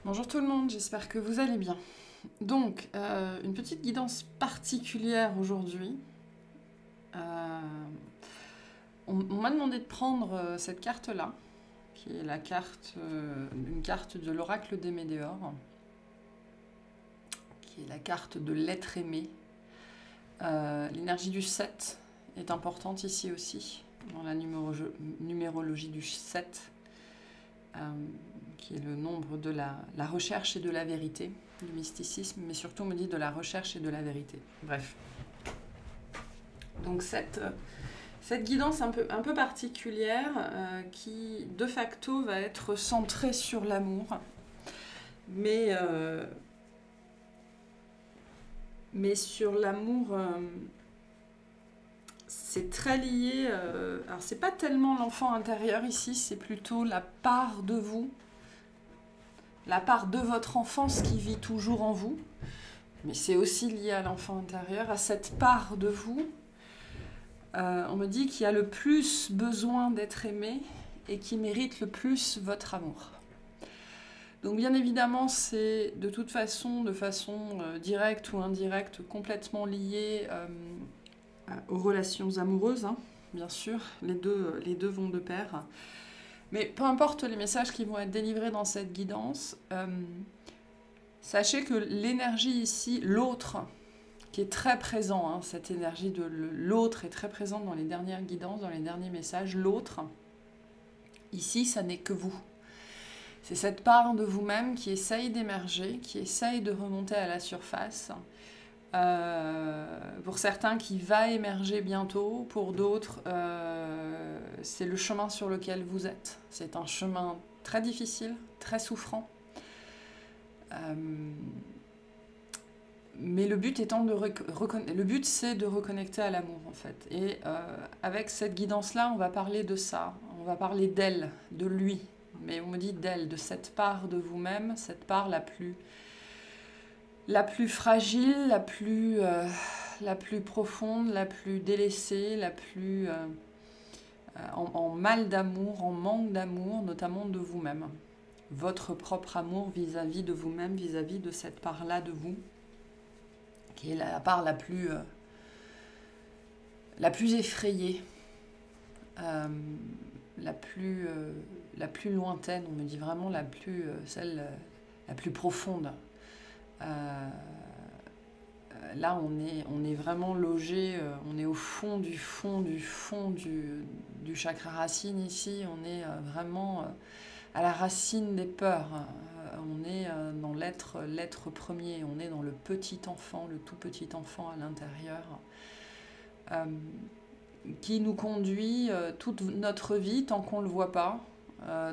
Bonjour tout le monde, j'espère que vous allez bien. Donc, une petite guidance particulière aujourd'hui. Euh, on m'a demandé de prendre cette carte-là, qui est la carte, une carte de l'oracle des Médéors, qui est la carte de l'être aimé. L'énergie du 7 est importante ici aussi, dans la numérologie du 7. Qui est le nombre de la recherche et de la vérité, du mysticisme, mais surtout on me dit de la recherche et de la vérité. Bref. Donc cette guidance un peu particulière qui de facto va être centrée sur l'amour, mais sur l'amour, c'est très lié. Alors c'est pas tellement l'enfant intérieur ici, c'est plutôt la part de vous. La part de votre enfance qui vit toujours en vous, mais c'est aussi lié à l'enfant intérieur, à cette part de vous. On me dit qu'il y a le plus besoin d'être aimé et qui mérite le plus votre amour. Donc bien évidemment, c'est de toute façon, de façon directe ou indirecte, complètement lié aux relations amoureuses, hein, bien sûr, les deux vont de pair. Mais peu importe les messages qui vont être délivrés dans cette guidance, sachez que l'énergie ici, l'autre, qui est très présent, hein, cette énergie de l'autre est très présente dans les dernières guidances, dans les derniers messages, l'autre, ici, ça n'est que vous. C'est cette part de vous-même qui essaye d'émerger, qui essaye de remonter à la surface. Pour certains qui va émerger bientôt, pour d'autres c'est le chemin sur lequel vous êtes. C'est un chemin très difficile, très souffrant, mais le but étant le but c'est de reconnecter à l'amour en fait. Et avec cette guidance là on va parler de ça, on va parler d'elle, de lui, mais on me dit d'elle, de cette part de vous-même, cette part la plus fragile, la plus profonde, la plus délaissée, la plus en mal d'amour, en manque d'amour, notamment de vous-même. Votre propre amour vis-à-vis de vous-même, vis-à-vis de cette part-là de vous, qui est la part la plus effrayée, la plus lointaine, on me dit vraiment celle la plus profonde. Là, on est vraiment logé, on est au fond du chakra racine ici, on est vraiment à la racine des peurs, on est dans l'être premier, on est dans le petit enfant, le tout petit enfant à l'intérieur, qui nous conduit toute notre vie tant qu'on ne le voit pas.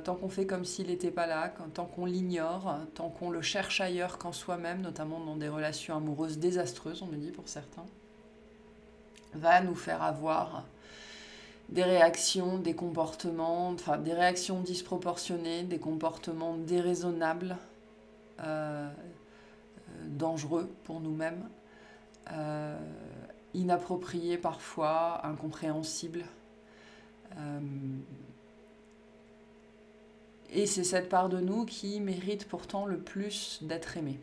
Tant qu'on fait comme s'il n'était pas là, tant qu'on l'ignore, tant qu'on le cherche ailleurs qu'en soi-même, notamment dans des relations amoureuses désastreuses, on me dit pour certains, va nous faire avoir des réactions, des comportements, enfin des réactions disproportionnées, des comportements déraisonnables, dangereux pour nous-mêmes, inappropriés parfois, incompréhensibles. Et c'est cette part de nous qui mérite pourtant le plus d'être aimée.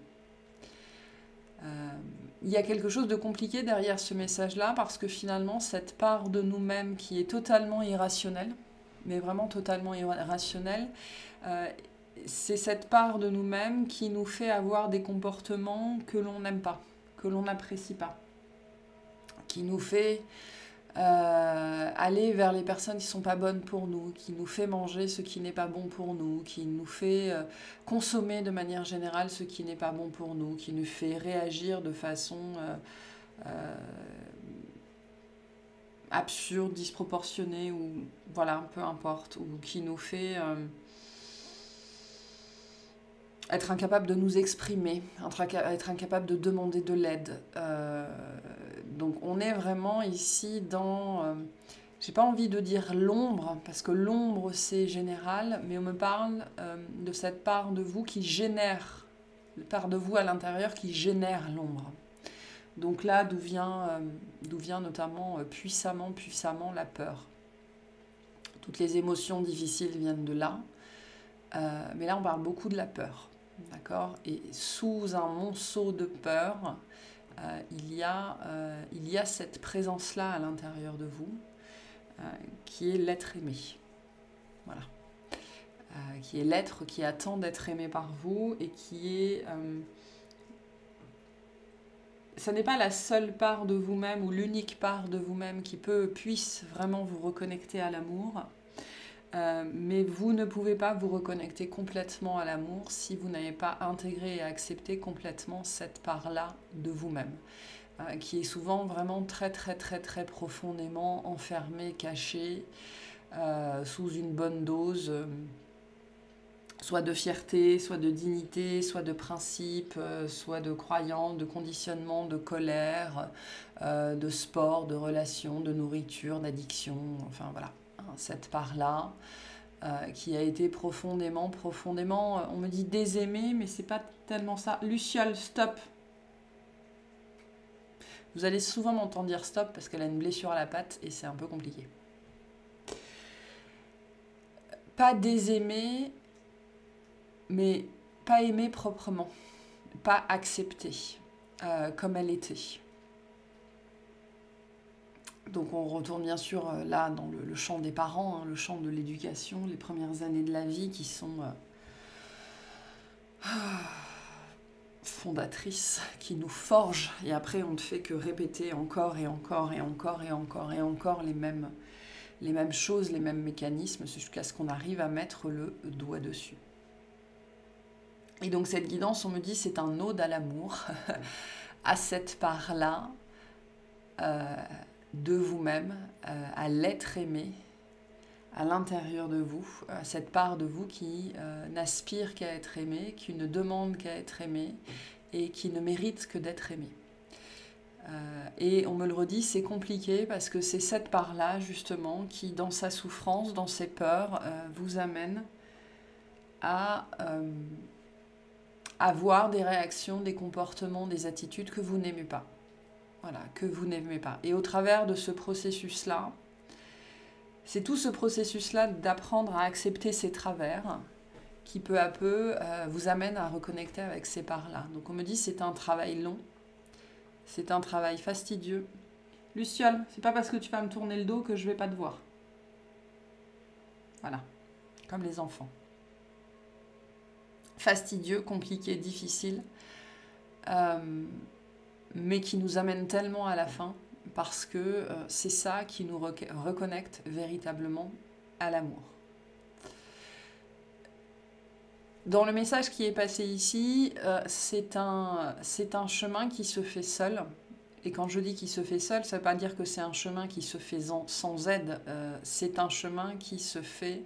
Il y a quelque chose de compliqué derrière ce message-là, parce que finalement, cette part de nous-mêmes qui est totalement irrationnelle, mais vraiment totalement irrationnelle, c'est cette part de nous-mêmes qui nous fait avoir des comportements que l'on n'aime pas, que l'on n'apprécie pas, qui nous fait aller vers les personnes qui ne sont pas bonnes pour nous, qui nous fait manger ce qui n'est pas bon pour nous, qui nous fait consommer de manière générale ce qui n'est pas bon pour nous, qui nous fait réagir de façon absurde, disproportionnée, ou voilà, peu importe, ou qui nous fait être incapable de nous exprimer, être incapable de demander de l'aide. Donc on est vraiment ici dans... j'ai pas envie de dire l'ombre, parce que l'ombre c'est général, mais on me parle de cette part de vous qui génère, la part de vous à l'intérieur qui génère l'ombre. Donc là, d'où vient notamment puissamment la peur. Toutes les émotions difficiles viennent de là, mais là on parle beaucoup de la peur. d'accord? Et sous un monceau de peur, il y a cette présence-là à l'intérieur de vous, qui est l'être aimé. Voilà. Qui est l'être qui attend d'être aimé par vous et qui est... ce n'est pas la seule part de vous-même ou l'unique part de vous-même qui puisse vraiment vous reconnecter à l'amour. Mais vous ne pouvez pas vous reconnecter complètement à l'amour si vous n'avez pas intégré et accepté complètement cette part-là de vous-même, qui est souvent vraiment très très très très profondément enfermée, cachée, sous une bonne dose, soit de fierté, soit de dignité, soit de principe, soit de croyance, de conditionnement, de colère, de sport, de relations, de nourriture, d'addiction, enfin voilà. Cette part-là, qui a été profondément, on me dit désaimée, mais c'est pas tellement ça. Luciole, stop. Vous allez souvent m'entendre dire stop parce qu'elle a une blessure à la patte et c'est un peu compliqué. Pas désaimée, mais pas aimée proprement, pas acceptée comme elle était. Donc on retourne bien sûr là dans le champ des parents, hein, le champ de l'éducation, les premières années de la vie qui sont fondatrices, qui nous forgent. Et après on ne fait que répéter encore et encore et encore et encore et encore les mêmes choses, les mêmes mécanismes, jusqu'à ce qu'on arrive à mettre le doigt dessus. Et donc cette guidance, on me dit, c'est un ode à l'amour, à cette part-là, de vous-même, à l'être aimé, à l'intérieur de vous, cette part de vous qui n'aspire qu'à être aimé, qui ne demande qu'à être aimé et qui ne mérite que d'être aimé. Et on me le redit, c'est compliqué parce que c'est cette part-là justement qui, dans sa souffrance, dans ses peurs, vous amène à avoir des réactions, des comportements, des attitudes que vous n'aimez pas. Voilà, que vous n'aimez pas. Et au travers de ce processus-là, c'est tout ce processus-là d'apprendre à accepter ces travers qui peu à peu vous amène à reconnecter avec ces parts-là. Donc on me dit c'est un travail long, c'est un travail fastidieux. Luciole, c'est pas parce que tu vas me tourner le dos que je vais pas te voir. Voilà, comme les enfants. Fastidieux, compliqué, difficile, mais qui nous amène tellement à la fin parce que c'est ça qui nous reconnecte véritablement à l'amour. Dans le message qui est passé ici, c'est un chemin qui se fait seul. Et quand je dis qu'il se fait seul, ça ne veut pas dire que c'est un chemin qui se fait sans aide. C'est un chemin qui se fait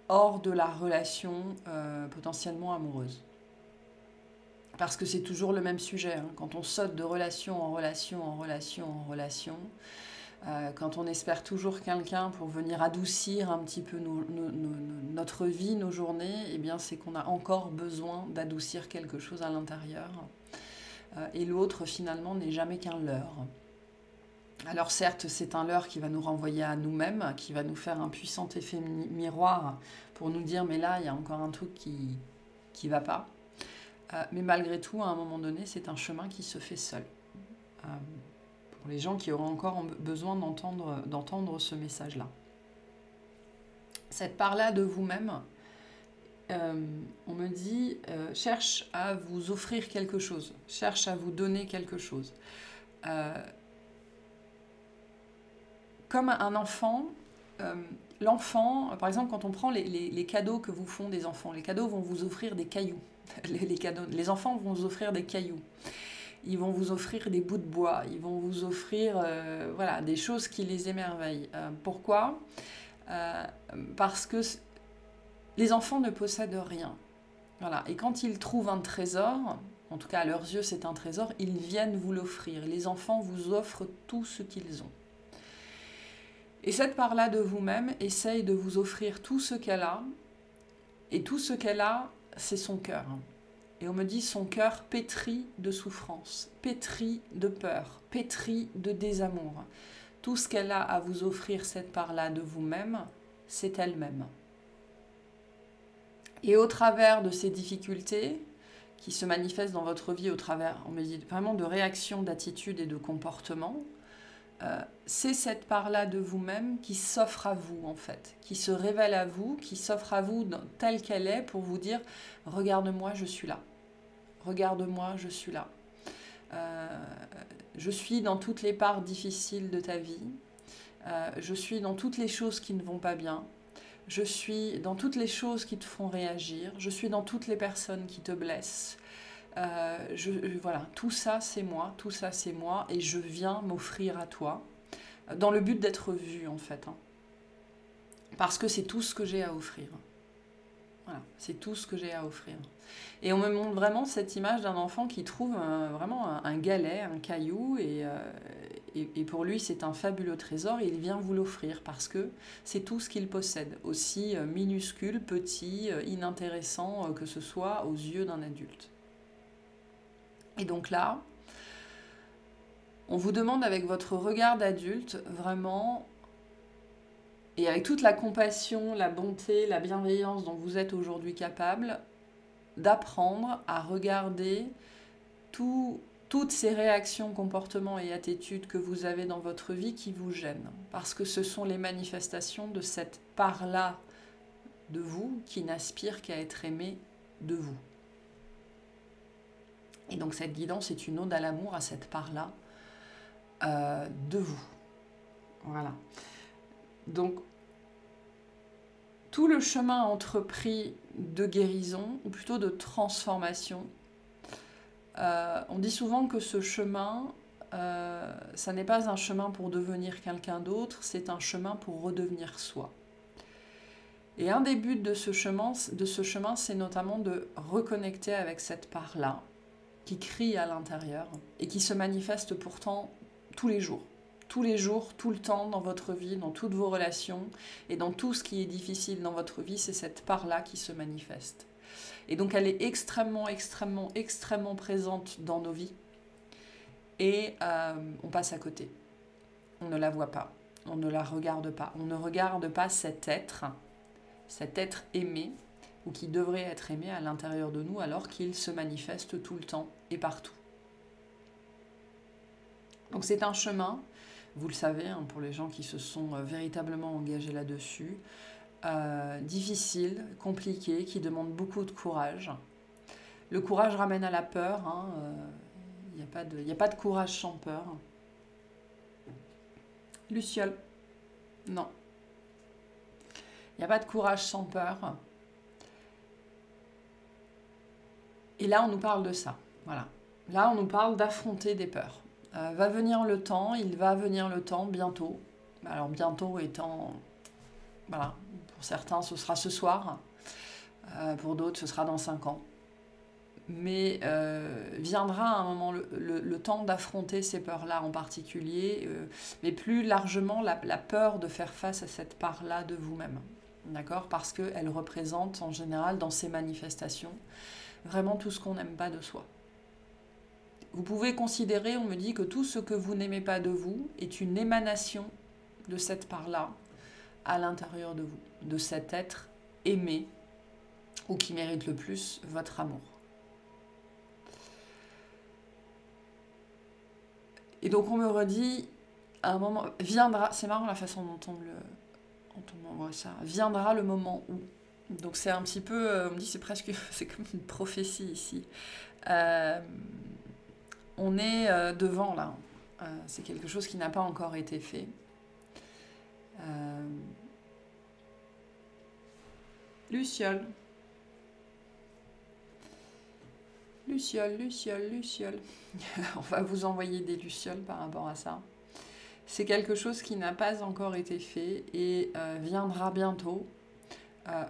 hors de la relation potentiellement amoureuse. Parce que c'est toujours le même sujet. Hein. Quand on saute de relation en relation, en relation, en relation, quand on espère toujours quelqu'un pour venir adoucir un petit peu notre vie, nos journées, eh bien c'est qu'on a encore besoin d'adoucir quelque chose à l'intérieur. Et l'autre, finalement, n'est jamais qu'un leurre. Alors certes, c'est un leurre qui va nous renvoyer à nous-mêmes, qui va nous faire un puissant effet miroir pour nous dire « mais là, il y a encore un truc qui ne va pas ». Mais malgré tout, à un moment donné, c'est un chemin qui se fait seul. Pour les gens qui auront encore besoin d'entendre ce message-là. Cette part-là de vous-même, on me dit, cherche à vous offrir quelque chose, cherche à vous donner quelque chose. Comme un enfant, l'enfant, par exemple, quand on prend les cadeaux que vous font des enfants, les cadeaux vont vous offrir des cailloux. Les enfants vont vous offrir des cailloux. Ils vont vous offrir des bouts de bois. Ils vont vous offrir voilà, des choses qui les émerveillent. Pourquoi ? Parce que les enfants ne possèdent rien. Voilà. Et quand ils trouvent un trésor, en tout cas à leurs yeux c'est un trésor, ils viennent vous l'offrir. Les enfants vous offrent tout ce qu'ils ont. Et cette part-là de vous-même essaye de vous offrir tout ce qu'elle a. Et tout ce qu'elle a, c'est son cœur. Et on me dit son cœur pétri de souffrance, pétri de peur, pétri de désamour. Tout ce qu'elle a à vous offrir, cette part-là de vous-même, c'est elle-même. Et au travers de ces difficultés, qui se manifeste dans votre vie au travers, on me dit vraiment de réactions, d'attitudes et de comportements, c'est cette part-là de vous-même qui s'offre à vous, en fait, qui se révèle à vous, qui s'offre à vous telle qu'elle est pour vous dire « Regarde-moi, je suis là. Regarde-moi, je suis là. Je suis dans toutes les parts difficiles de ta vie. Je suis dans toutes les choses qui ne vont pas bien. Je suis dans toutes les choses qui te font réagir. Je suis dans toutes les personnes qui te blessent. Voilà, tout ça c'est moi, tout ça c'est moi, et je viens m'offrir à toi, dans le but d'être vu en fait, hein. Parce que c'est tout ce que j'ai à offrir. Voilà, c'est tout ce que j'ai à offrir. Et on me montre vraiment cette image d'un enfant qui trouve vraiment un galet, un caillou, et pour lui c'est un fabuleux trésor, et il vient vous l'offrir parce que c'est tout ce qu'il possède, aussi minuscule, petit, inintéressant que ce soit aux yeux d'un adulte. Et donc là, on vous demande avec votre regard d'adulte, vraiment, et avec toute la compassion, la bonté, la bienveillance dont vous êtes aujourd'hui capable, d'apprendre à regarder toutes ces réactions, comportements et attitudes que vous avez dans votre vie qui vous gênent. Parce que ce sont les manifestations de cette part-là de vous qui n'aspire qu'à être aimée de vous. Et donc cette guidance est une ode à l'amour, à cette part-là de vous. Voilà. Donc, tout le chemin entrepris de guérison, ou plutôt de transformation, on dit souvent que ce chemin, ça n'est pas un chemin pour devenir quelqu'un d'autre, c'est un chemin pour redevenir soi. Et un des buts de ce chemin, c'est notamment de reconnecter avec cette part-là, qui crie à l'intérieur et qui se manifeste pourtant tous les jours, tout le temps dans votre vie, dans toutes vos relations et dans tout ce qui est difficile dans votre vie, c'est cette part-là qui se manifeste. Et donc elle est extrêmement, extrêmement, extrêmement présente dans nos vies et on passe à côté. On ne la voit pas, on ne la regarde pas, on ne regarde pas cet être aimé ou qui devrait être aimé à l'intérieur de nous alors qu'il se manifeste tout le temps et partout. Donc c'est un chemin, vous le savez, hein, pour les gens qui se sont véritablement engagés là-dessus, difficile, compliqué, qui demande beaucoup de courage. Le courage ramène à la peur, hein, y a pas de courage sans peur. Luciole, non. Il n'y a pas de courage sans peur. Et là, on nous parle de ça. Voilà. Là, on nous parle d'affronter des peurs. Va venir le temps, il va venir le temps bientôt. Alors, bientôt étant... Voilà. Pour certains, ce sera ce soir. Pour d'autres, ce sera dans 5 ans. Mais viendra à un moment le temps d'affronter ces peurs-là en particulier, mais plus largement la peur de faire face à cette part-là de vous-même. D'accord ? Parce qu'elle représente en général dans ses manifestations vraiment tout ce qu'on n'aime pas de soi. Vous pouvez considérer, on me dit, que tout ce que vous n'aimez pas de vous est une émanation de cette part-là à l'intérieur de vous, de cet être aimé ou qui mérite le plus votre amour. Et donc on me redit, à un moment, viendra, c'est marrant la façon dont on m'envoie ça, viendra le moment où. Donc c'est un petit peu, on me dit c'est presque, c'est comme une prophétie ici. On est devant là, c'est quelque chose qui n'a pas encore été fait. Luciole. Luciole, Luciole, Luciole. On va vous envoyer des lucioles par rapport à ça. C'est quelque chose qui n'a pas encore été fait et viendra bientôt.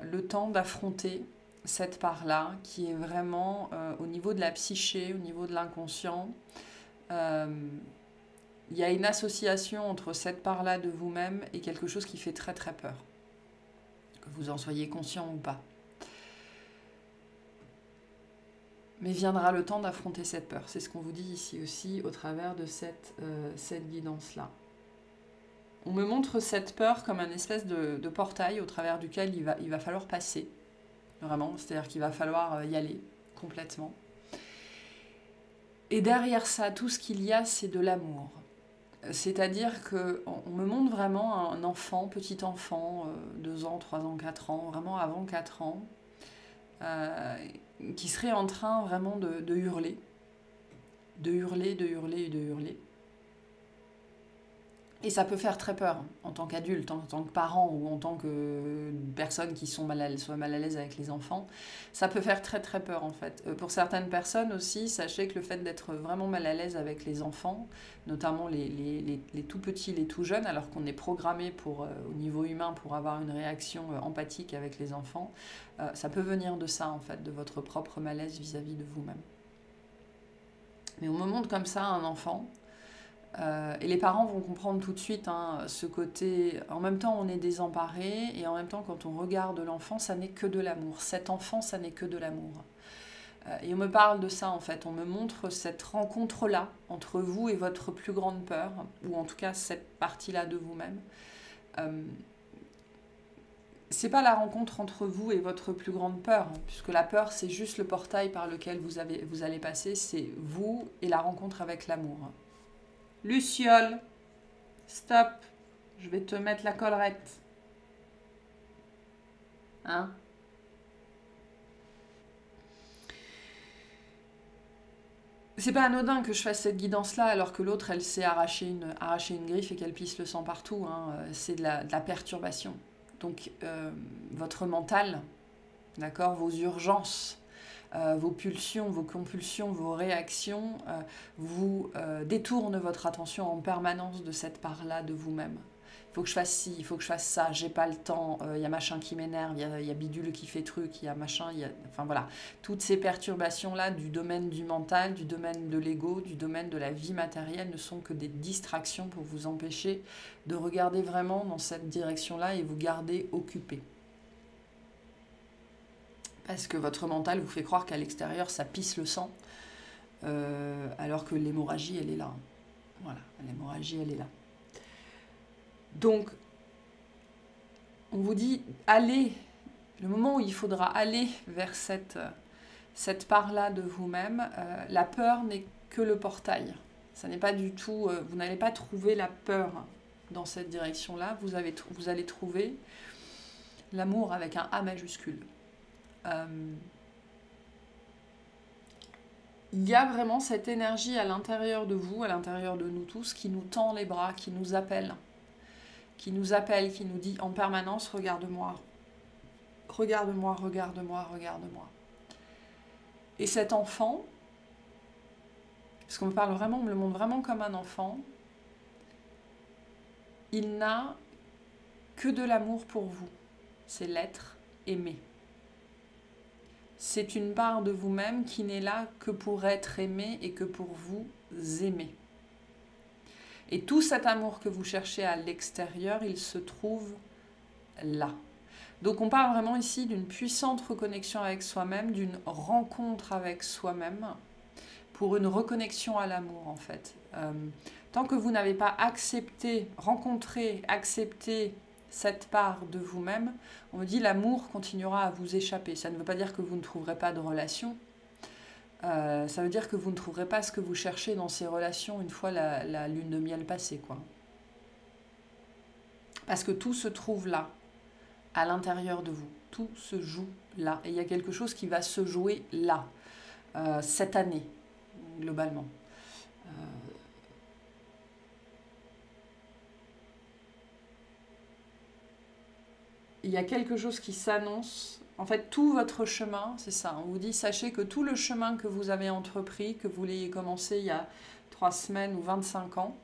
Le temps d'affronter cette part-là qui est vraiment au niveau de la psyché, au niveau de l'inconscient. Il y a une association entre cette part-là de vous-même et quelque chose qui fait très très peur. Que vous en soyez conscient ou pas. Mais viendra le temps d'affronter cette peur. C'est ce qu'on vous dit ici aussi au travers de cette guidance-là. On me montre cette peur comme un espèce de portail au travers duquel il va falloir passer. Vraiment, c'est-à-dire qu'il va falloir y aller complètement. Et derrière ça, tout ce qu'il y a, c'est de l'amour. C'est-à-dire qu'on me montre vraiment un enfant, petit enfant, 2 ans, 3 ans, 4 ans, vraiment avant 4 ans, qui serait en train vraiment de hurler. De hurler, de hurler et de hurler. Et ça peut faire très peur en tant qu'adulte, en tant que parent ou en tant que personne qui soit mal à l'aise avec les enfants. Ça peut faire très très peur en fait. Pour certaines personnes aussi, sachez que le fait d'être vraiment mal à l'aise avec les enfants, notamment les tout petits, les tout jeunes, alors qu'on est programmé pour, au niveau humain pour avoir une réaction empathique avec les enfants, ça peut venir de ça en fait, de votre propre malaise vis-à-vis de vous-même. Mais on me montre comme ça un enfant. Et les parents vont comprendre tout de suite ce côté, en même temps on est désemparé et en même temps quand on regarde l'enfant ça n'est que de l'amour, cet enfant ça n'est que de l'amour. Et on me parle de ça en fait, on me montre cette rencontre-là entre vous et votre plus grande peur, ou en tout cas cette partie-là de vous-même. C'est pas la rencontre entre vous et votre plus grande peur, puisque la peur c'est juste le portail par lequel vous allez passer, c'est vous et la rencontre avec l'amour. Luciole, stop, je vais te mettre la collerette. Hein? C'est pas anodin que je fasse cette guidance-là alors que l'autre, elle s'est arraché une griffe et qu'elle pisse le sang partout. Hein. C'est de la perturbation. Donc, votre mental, d'accord, vos urgences, vos pulsions, vos compulsions, vos réactions vous détournent votre attention en permanence de cette part-là de vous-même. Il faut que je fasse ci, il faut que je fasse ça, j'ai pas le temps, il y a machin qui m'énerve, il y a bidule qui fait truc, il y a machin, enfin voilà. Toutes ces perturbations-là du domaine du mental, du domaine de l'ego, du domaine de la vie matérielle ne sont que des distractions pour vous empêcher de regarder vraiment dans cette direction-là et vous garder occupé. Parce que votre mental vous fait croire qu'à l'extérieur, ça pisse le sang, alors que l'hémorragie, elle est là. Voilà, l'hémorragie, elle est là. Donc, on vous dit, allez, le moment où il faudra aller vers cette part-là de vous-même, la peur n'est que le portail. Ça n'est pas du tout, vous n'allez pas trouver la peur dans cette direction-là, vous allez trouver l'amour avec un A majuscule. Il y a vraiment cette énergie à l'intérieur de vous, à l'intérieur de nous tous, qui nous tend les bras, qui nous appelle, qui nous dit en permanence, regarde-moi, regarde-moi, regarde-moi, regarde-moi. Et cet enfant, parce qu'on me le montre vraiment comme un enfant, il n'a que de l'amour pour vous, c'est l'être aimé. C'est une part de vous-même qui n'est là que pour être aimé et que pour vous aimer. Et tout cet amour que vous cherchez à l'extérieur, il se trouve là. Donc on parle vraiment ici d'une puissante reconnexion avec soi-même, d'une rencontre avec soi-même, pour une reconnexion à l'amour en fait. Tant que vous n'avez pas rencontré, accepté cette part de vous-même, on me dit l'amour continuera à vous échapper. Ça ne veut pas dire que vous ne trouverez pas de relation. Ça veut dire que vous ne trouverez pas ce que vous cherchez dans ces relations une fois la lune de miel passée, quoi. Parce que tout se trouve là, à l'intérieur de vous. Tout se joue là. Et il y a quelque chose qui va se jouer là, cette année, globalement. Il y a quelque chose qui s'annonce. En fait, tout votre chemin, c'est ça. On vous dit, sachez que tout le chemin que vous avez entrepris, que vous l'ayez commencé il y a 3 semaines ou 25 ans,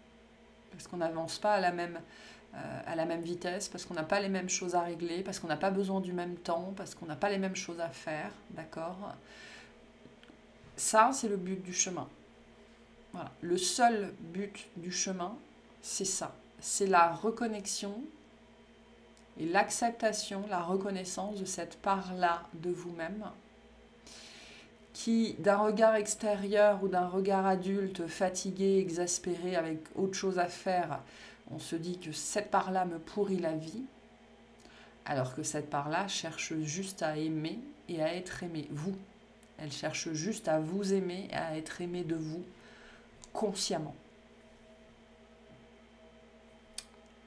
parce qu'on n'avance pas à la même vitesse, parce qu'on n'a pas les mêmes choses à régler, parce qu'on n'a pas besoin du même temps, parce qu'on n'a pas les mêmes choses à faire, d'accord? Ça, c'est le but du chemin. Voilà. Le seul but du chemin, c'est ça. C'est la reconnexion et l'acceptation, la reconnaissance de cette part-là de vous-même qui, d'un regard extérieur ou d'un regard adulte, fatigué, exaspéré, avec autre chose à faire, on se dit que cette part-là me pourrit la vie, alors que cette part-là cherche juste à aimer et à être aimée. Vous, elle cherche juste à vous aimer et à être aimée de vous, consciemment.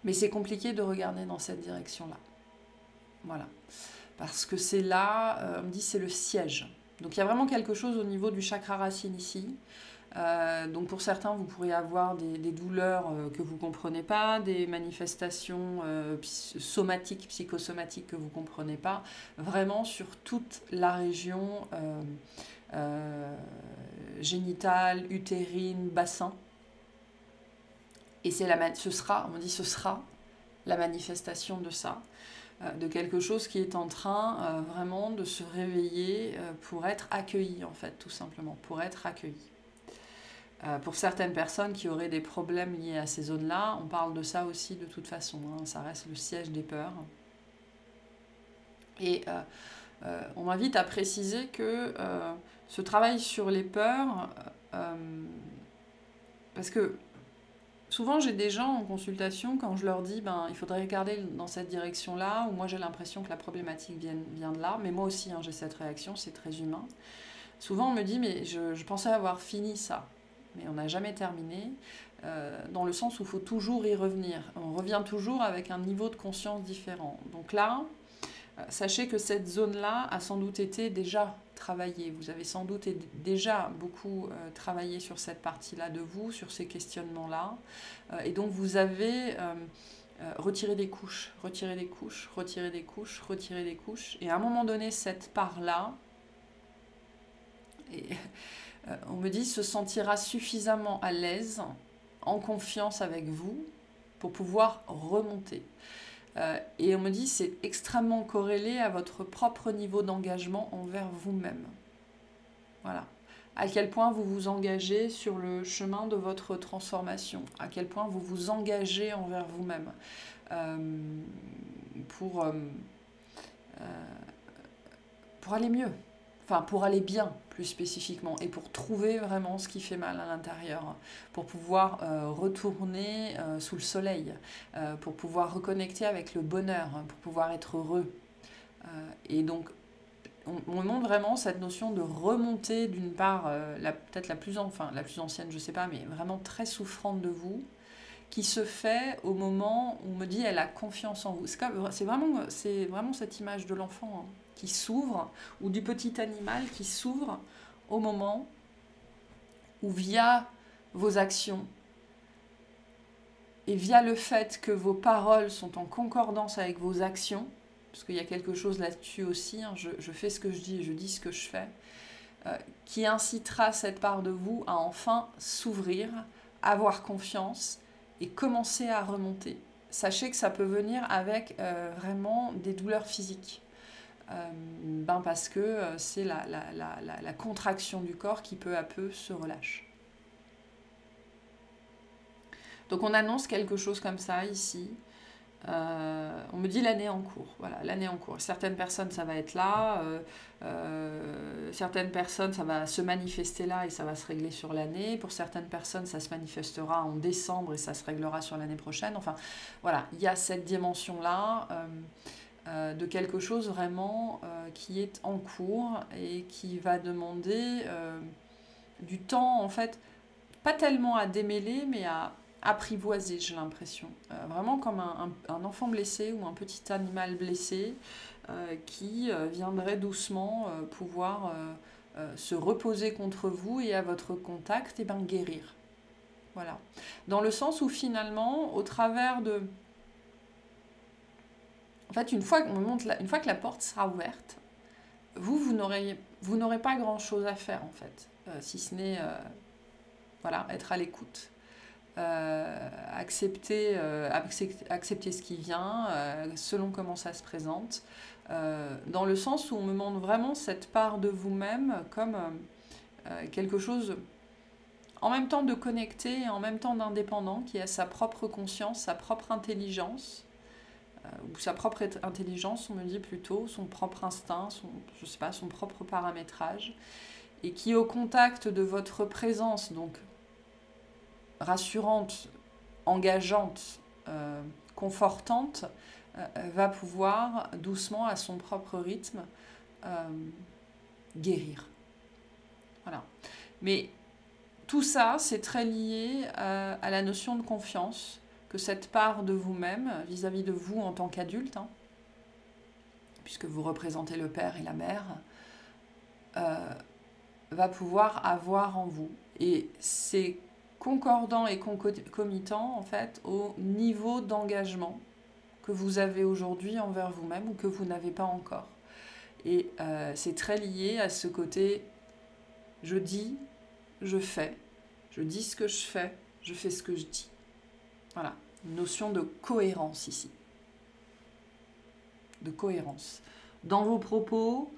Mais c'est compliqué de regarder dans cette direction-là. Voilà. Parce que c'est là, on me dit, c'est le siège. Donc il y a vraiment quelque chose au niveau du chakra racine ici. Donc pour certains, vous pourriez avoir des douleurs que vous ne comprenez pas, des manifestations somatiques, psychosomatiques que vous ne comprenez pas, vraiment sur toute la région génitale, utérine, bassin. Et ce sera la manifestation de ça, de quelque chose qui est en train vraiment de se réveiller pour être accueilli, en fait, tout simplement, pour être accueilli. Pour certaines personnes qui auraient des problèmes liés à ces zones-là, on parle de ça aussi de toute façon, hein, ça reste le siège des peurs. Et on m'invite à préciser que ce travail sur les peurs, parce que souvent j'ai des gens en consultation, quand je leur dis il faudrait regarder dans cette direction-là, ou moi j'ai l'impression que la problématique vient de là, mais moi aussi hein, j'ai cette réaction, c'est très humain. Souvent on me dit mais je pensais avoir fini ça. Mais on n'a jamais terminé, dans le sens où il faut toujours y revenir. On revient toujours avec un niveau de conscience différent. Donc là, sachez que cette zone-là a sans doute été déjà travaillée. Vous avez sans doute déjà beaucoup travaillé sur cette partie-là de vous, sur ces questionnements-là. Et donc vous avez retiré des couches, retiré des couches, retiré des couches, retiré des couches. Et à un moment donné, cette part-là... on me dit se sentira suffisamment à l'aise, en confiance avec vous, pour pouvoir remonter. Et on me dit c'est extrêmement corrélé à votre propre niveau d'engagement envers vous-même. Voilà. À quel point vous vous engagez sur le chemin de votre transformation, à quel point vous vous engagez envers vous-même pour aller mieux. Enfin, pour aller bien, plus spécifiquement, et pour trouver vraiment ce qui fait mal à l'intérieur, pour pouvoir retourner sous le soleil, pour pouvoir reconnecter avec le bonheur, pour pouvoir être heureux. Et donc, on montre vraiment cette notion de remontée, d'une part, peut-être la plus ancienne, je ne sais pas, mais vraiment très souffrante de vous, qui se fait au moment où on me dit elle a confiance en vous. C'est vraiment cette image de l'enfant, hein, qui s'ouvre, ou du petit animal qui s'ouvre au moment où, via vos actions et via le fait que vos paroles sont en concordance avec vos actions, parce qu'il y a quelque chose là-dessus aussi, hein, je fais ce que je dis et je dis ce que je fais, qui incitera cette part de vous à enfin s'ouvrir, avoir confiance et commencer à remonter. Sachez que ça peut venir avec vraiment des douleurs physiques. Parce que c'est la contraction du corps qui peu à peu se relâche. Donc on annonce quelque chose comme ça ici. On me dit l'année en cours. Voilà, l'année en cours. Certaines personnes, ça va être là. Certaines personnes, ça va se manifester là et ça va se régler sur l'année. Pour certaines personnes, ça se manifestera en décembre et ça se réglera sur l'année prochaine. Enfin, voilà, il y a cette dimension-là. De quelque chose vraiment qui est en cours et qui va demander du temps, en fait, pas tellement à démêler, mais à apprivoiser, j'ai l'impression. Vraiment comme un enfant blessé ou un petit animal blessé qui viendrait doucement pouvoir se reposer contre vous et à votre contact, et guérir. Voilà. Dans le sens où finalement, au travers de... En fait, une fois que la porte sera ouverte, vous n'aurez pas grand-chose à faire, en fait, si ce n'est être à l'écoute, accepter ce qui vient, selon comment ça se présente, dans le sens où on me montre vraiment cette part de vous-même comme quelque chose en même temps de connecté et en même temps d'indépendant, qui a sa propre conscience, sa propre intelligence, ou sa propre intelligence, on me dit plutôt, son propre instinct, son propre paramétrage, et qui, au contact de votre présence, donc rassurante, engageante, confortante, va pouvoir doucement, à son propre rythme, guérir. Voilà. Mais tout ça, c'est très lié à la notion de confiance, que cette part de vous-même, vis-à-vis de vous en tant qu'adulte, hein, puisque vous représentez le père et la mère, va pouvoir avoir en vous. Et c'est concordant et concomitant, en fait, au niveau d'engagement que vous avez aujourd'hui envers vous-même ou que vous n'avez pas encore. Et c'est très lié à ce côté, je dis, je fais. Je dis ce que je fais ce que je dis. Voilà, une notion de cohérence ici. De cohérence. Dans vos propos,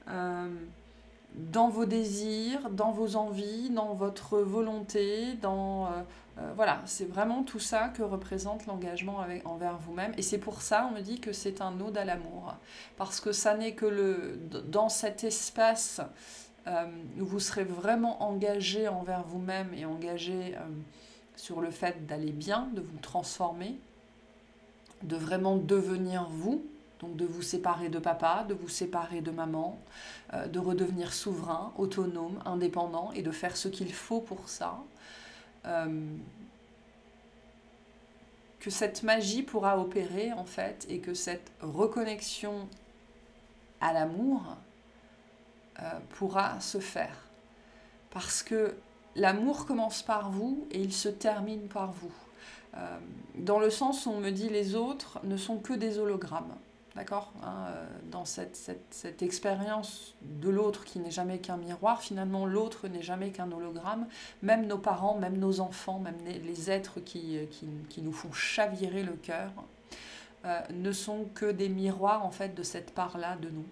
dans vos désirs, dans vos envies, dans votre volonté, voilà, c'est vraiment tout ça que représente l'engagement envers vous-même. Et c'est pour ça, on me dit que c'est un ode à l'amour. Parce que ça n'est que dans cet espace où vous serez vraiment engagé envers vous-même et engagé sur le fait d'aller bien, de vous transformer, de vraiment devenir vous, donc de vous séparer de papa, de vous séparer de maman, de redevenir souverain, autonome, indépendant et de faire ce qu'il faut pour ça, que cette magie pourra opérer en fait et que cette reconnexion à l'amour pourra se faire. Parce que l'amour commence par vous et il se termine par vous. Dans le sens où on me dit les autres ne sont que des hologrammes. D'accord, hein, dans cette expérience de l'autre qui n'est jamais qu'un miroir, finalement l'autre n'est jamais qu'un hologramme. Même nos parents, même nos enfants, même les êtres qui nous font chavirer le cœur ne sont que des miroirs en fait de cette part-là de nous.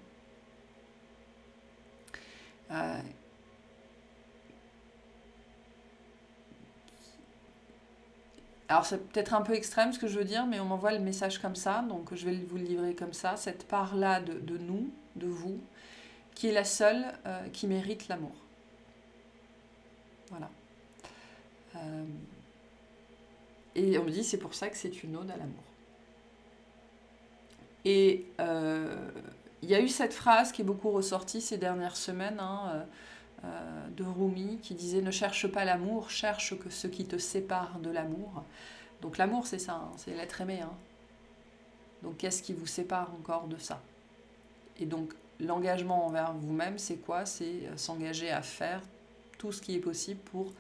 Alors c'est peut-être un peu extrême ce que je veux dire, mais on m'envoie le message comme ça, donc je vais vous le livrer comme ça. Cette part-là de nous, de vous, qui est la seule qui mérite l'amour. Voilà. Et on me dit c'est pour ça que c'est une ode à l'amour. Et il y a eu cette phrase qui est beaucoup ressortie ces dernières semaines, de Rumi, qui disait « Ne cherche pas l'amour, cherche que ce qui te sépare de l'amour ». Donc l'amour, c'est ça, hein, c'est l'être aimé. Hein. Donc qu'est-ce qui vous sépare encore de ça? Et donc l'engagement envers vous-même, c'est quoi? C'est s'engager à faire tout ce qui est possible pour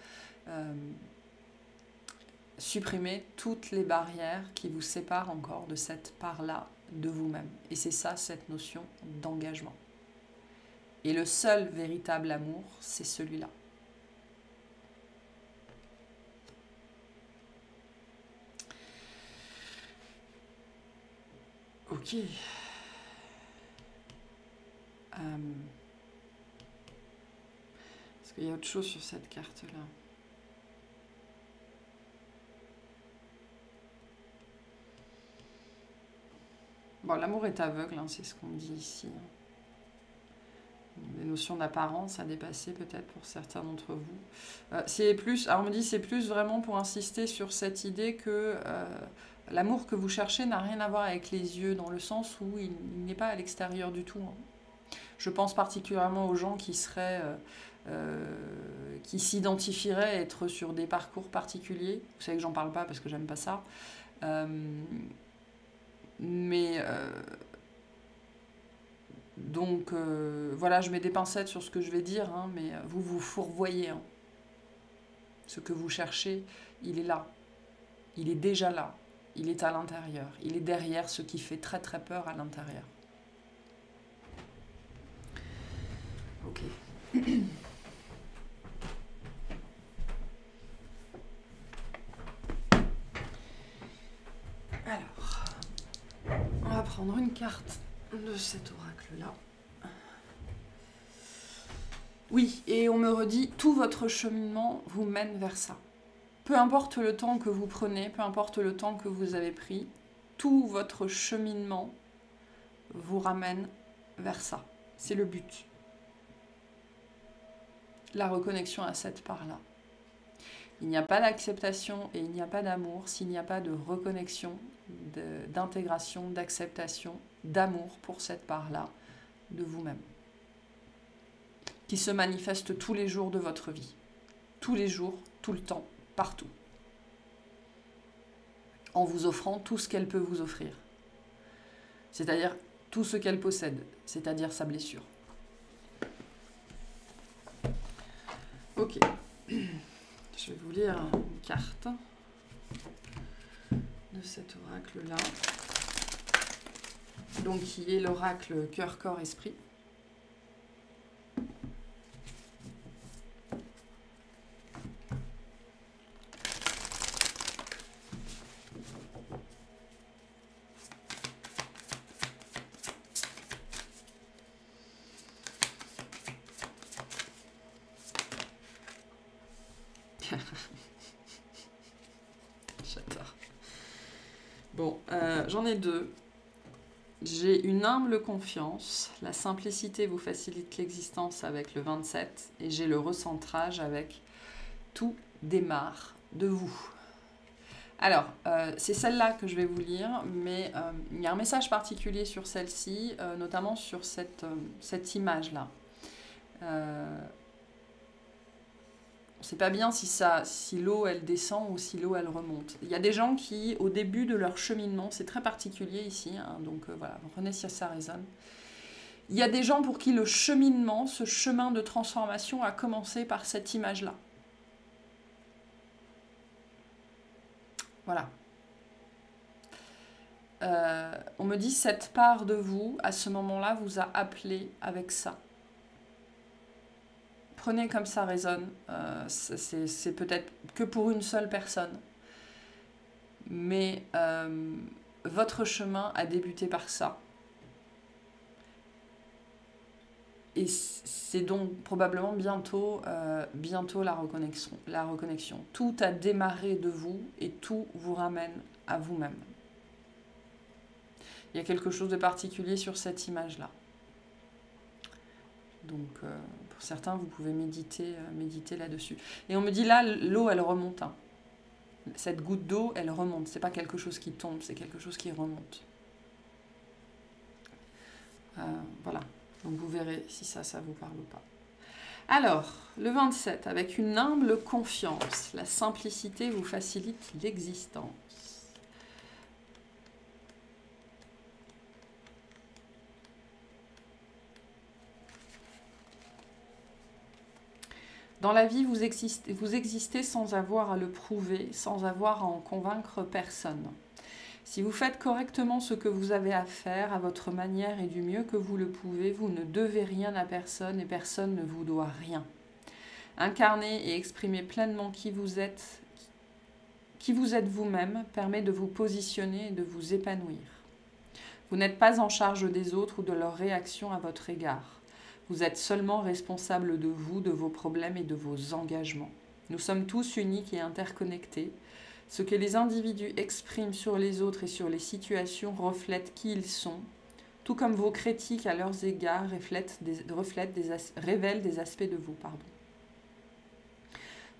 supprimer toutes les barrières qui vous séparent encore de cette part-là de vous-même. Et c'est ça, cette notion d'engagement. Et le seul véritable amour, c'est celui-là. Ok. Est-ce qu'il y a autre chose sur cette carte-là? Bon, l'amour est aveugle, hein, c'est ce qu'on dit ici. Des notions d'apparence à dépasser peut-être pour certains d'entre vous. C'est plus, alors on me dit c'est plus vraiment pour insister sur cette idée que l'amour que vous cherchez n'a rien à voir avec les yeux, dans le sens où il n'est pas à l'extérieur du tout. Hein. Je pense particulièrement aux gens qui seraient, qui s'identifieraient être sur des parcours particuliers. Vous savez que j'en parle pas parce que j'aime pas ça. Donc voilà, je mets des pincettes sur ce que je vais dire, hein, mais vous vous fourvoyez. Hein. Ce que vous cherchez, il est là. Il est déjà là. Il est à l'intérieur. Il est derrière ce qui fait très très peur à l'intérieur. Ok. Alors, on va prendre une carte de cet oracle-là. Oui, et on me redit, tout votre cheminement vous mène vers ça. Peu importe le temps que vous prenez, peu importe le temps que vous avez pris, tout votre cheminement vous ramène vers ça. C'est le but. La reconnexion à cette part-là. Il n'y a pas d'acceptation et il n'y a pas d'amour s'il n'y a pas de reconnexion, d'intégration, d'acceptation, d'amour pour cette part-là de vous-même, qui se manifeste tous les jours de votre vie. tous les jours, tout le temps, partout. En vous offrant tout ce qu'elle peut vous offrir. C'est-à-dire tout ce qu'elle possède, c'est-à-dire sa blessure. Ok. Je vais vous lire une carte de cet oracle-là. Donc, qui est l'oracle cœur, corps, esprit. J'adore. Bon, j'en ai deux. J'ai une humble confiance. La simplicité vous facilite l'existence avec le 27. Et j'ai le recentrage avec tout démarre de vous. Alors, c'est celle-là que je vais vous lire, mais il y a un message particulier sur celle-ci, notamment sur cette image-là. On ne sait pas bien si l'eau elle descend ou si l'eau elle remonte. Il y a des gens qui, au début de leur cheminement, c'est très particulier ici, hein, donc voilà, vous prenez si ça résonne. Il y a des gens pour qui le cheminement, ce chemin de transformation a commencé par cette image-là. Voilà. On me dit cette part de vous, à ce moment-là, vous a appelé avec ça. Prenez comme ça résonne. C'est peut-être que pour une seule personne. Mais votre chemin a débuté par ça. Et c'est donc probablement bientôt la reconnexion. Tout a démarré de vous et tout vous ramène à vous-même. Il y a quelque chose de particulier sur cette image-là. Donc, pour certains, vous pouvez méditer là-dessus. Et on me dit là, l'eau, elle remonte. Hein. Cette goutte d'eau, elle remonte. C'est pas quelque chose qui tombe, c'est quelque chose qui remonte. Voilà. Donc, vous verrez si ça vous parle ou pas. Alors, le 27, avec une humble confiance, la simplicité vous facilite l'existence. Dans la vie, vous existez sans avoir à le prouver, sans avoir à en convaincre personne. Si vous faites correctement ce que vous avez à faire, à votre manière et du mieux que vous le pouvez, vous ne devez rien à personne et personne ne vous doit rien. Incarner et exprimer pleinement qui vous êtes vous-même permet de vous positionner et de vous épanouir. Vous n'êtes pas en charge des autres ou de leurs réactions à votre égard. Vous êtes seulement responsable de vous, de vos problèmes et de vos engagements. Nous sommes tous uniques et interconnectés. Ce que les individus expriment sur les autres et sur les situations reflète qui ils sont, tout comme vos critiques à leurs égards révèlent des aspects de vous.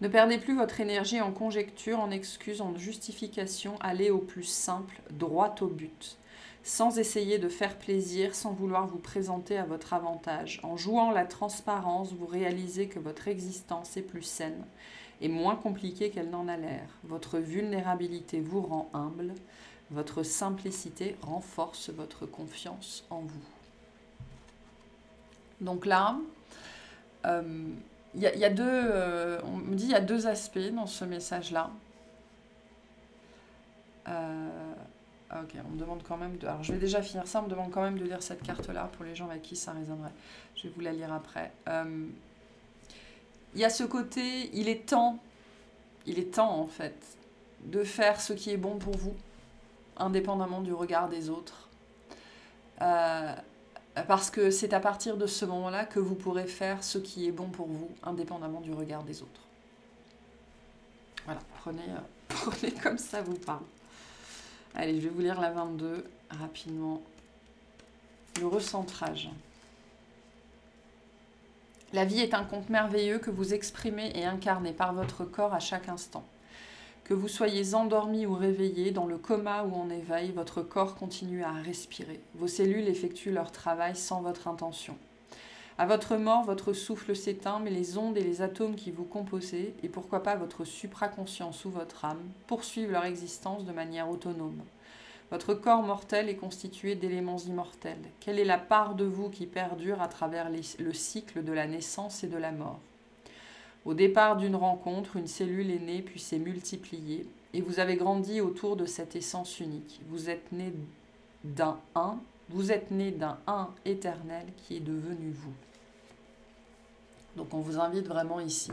Ne perdez plus votre énergie en conjectures, en excuses, en justifications. Allez au plus simple, droit au but. Sans essayer de faire plaisir, sans vouloir vous présenter à votre avantage. En jouant la transparence, vous réalisez que votre existence est plus saine et moins compliquée qu'elle n'en a l'air. Votre vulnérabilité vous rend humble. Votre simplicité renforce votre confiance en vous. Donc là, on me dit il y a deux aspects dans ce message-là. Ok, on me demande quand même de... Alors, je vais déjà finir ça. On me demande quand même de lire cette carte-là pour les gens avec qui ça résonnerait. Je vais vous la lire après. Il y a ce côté, il est temps en fait, de faire ce qui est bon pour vous, indépendamment du regard des autres. Parce que c'est à partir de ce moment-là que vous pourrez faire ce qui est bon pour vous, indépendamment du regard des autres. Voilà, prenez comme ça vous parle. Allez, je vais vous lire la 22 rapidement. Le recentrage. La vie est un conte merveilleux que vous exprimez et incarnez par votre corps à chaque instant. Que vous soyez endormi ou réveillé, dans le coma ou en éveil, votre corps continue à respirer. Vos cellules effectuent leur travail sans votre intention. À votre mort, votre souffle s'éteint, mais les ondes et les atomes qui vous composez, et pourquoi pas votre supraconscience ou votre âme, poursuivent leur existence de manière autonome. Votre corps mortel est constitué d'éléments immortels. Quelle est la part de vous qui perdure à travers le cycle de la naissance et de la mort? Au départ d'une rencontre, une cellule est née puis s'est multipliée, et vous avez grandi autour de cette essence unique. Vous êtes né d'un un éternel qui est devenu vous. Donc on vous invite vraiment ici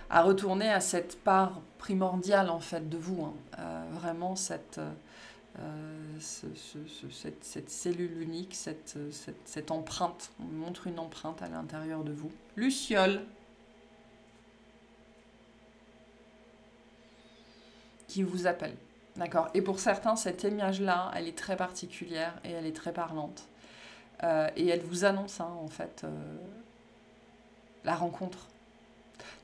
à retourner à cette part primordiale en fait de vous, hein. Vraiment cette cellule unique, cette empreinte. On montre une empreinte à l'intérieur de vous. Luciole, qui vous appelle. D'accord. Et pour certains, cette image-là, elle est très particulière et elle est très parlante. Et elle vous annonce, hein, en fait, la rencontre.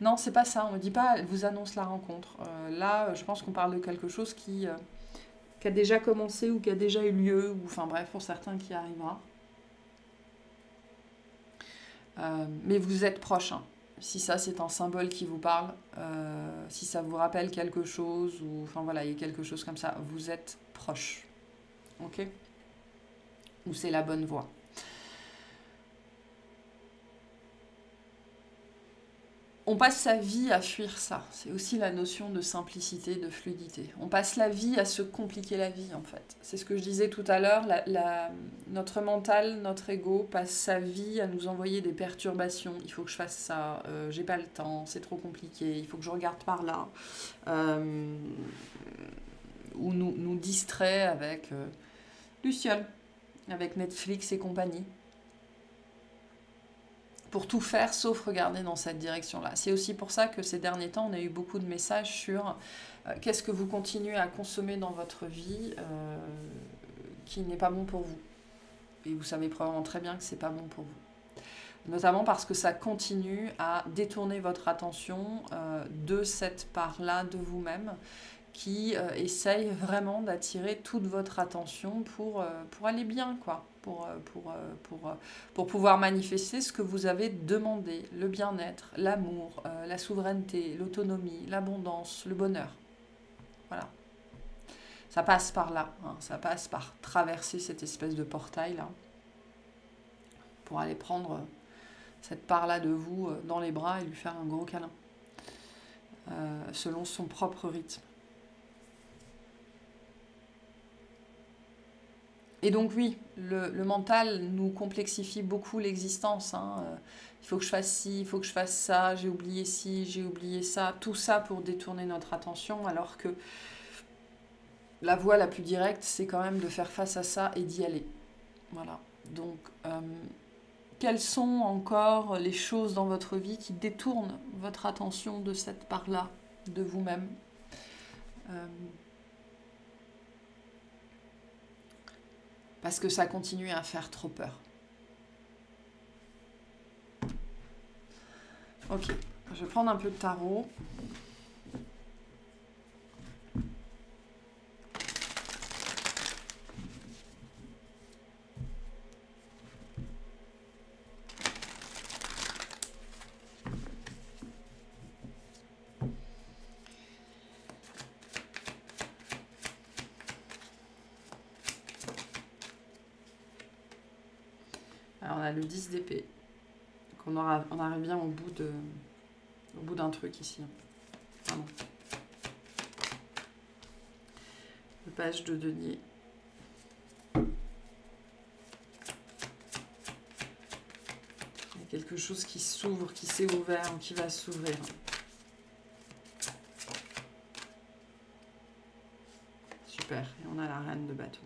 Non, c'est pas ça. On ne dit pas, elle vous annonce la rencontre. Là, je pense qu'on parle de quelque chose qui a déjà commencé ou qui a déjà eu lieu, ou enfin bref, pour certains qui arrivera. Mais vous êtes proche, hein. Si ça c'est un symbole qui vous parle, si ça vous rappelle quelque chose, ou enfin voilà, il y a quelque chose comme ça, vous êtes proche. Ok? Ou c'est la bonne voie. On passe sa vie à fuir ça. C'est aussi la notion de simplicité, de fluidité. On passe la vie à se compliquer la vie, en fait. C'est ce que je disais tout à l'heure. Notre mental, notre ego passe sa vie à nous envoyer des perturbations. Il faut que je fasse ça, j'ai pas le temps, c'est trop compliqué, il faut que je regarde par là. Ou nous distrait avec Luciole, avec Netflix et compagnie. Pour tout faire sauf regarder dans cette direction-là. C'est aussi pour ça que ces derniers temps, on a eu beaucoup de messages sur qu'est-ce que vous continuez à consommer dans votre vie qui n'est pas bon pour vous. Et vous savez probablement très bien que c'est pas bon pour vous. Notamment parce que ça continue à détourner votre attention de cette part-là de vous-même qui essaye vraiment d'attirer toute votre attention pour aller bien, quoi. Pour pouvoir manifester ce que vous avez demandé, le bien-être, l'amour, la souveraineté, l'autonomie, l'abondance, le bonheur. Voilà. Ça passe par là, hein. Ça passe par traverser cette espèce de portail-là pour aller prendre cette part-là de vous dans les bras et lui faire un gros câlin, selon son propre rythme. Et donc oui, le mental nous complexifie beaucoup l'existence, hein. Il faut que je fasse ci, il faut que je fasse ça, j'ai oublié ci, j'ai oublié ça, tout ça pour détourner notre attention, alors que la voie la plus directe, c'est quand même de faire face à ça et d'y aller. Voilà. Donc, quelles sont encore les choses dans votre vie qui détournent votre attention de cette part-là, de vous-même ? Parce que ça continue à faire trop peur. Ok, je vais prendre un peu de tarot. Alors on a le 10 d'épée. On arrive bien au bout d'un truc ici. Vraiment. Le page de denier. Il y a quelque chose qui s'ouvre, qui s'est ouvert ou qui va s'ouvrir. Super. Et on a la reine de bâton.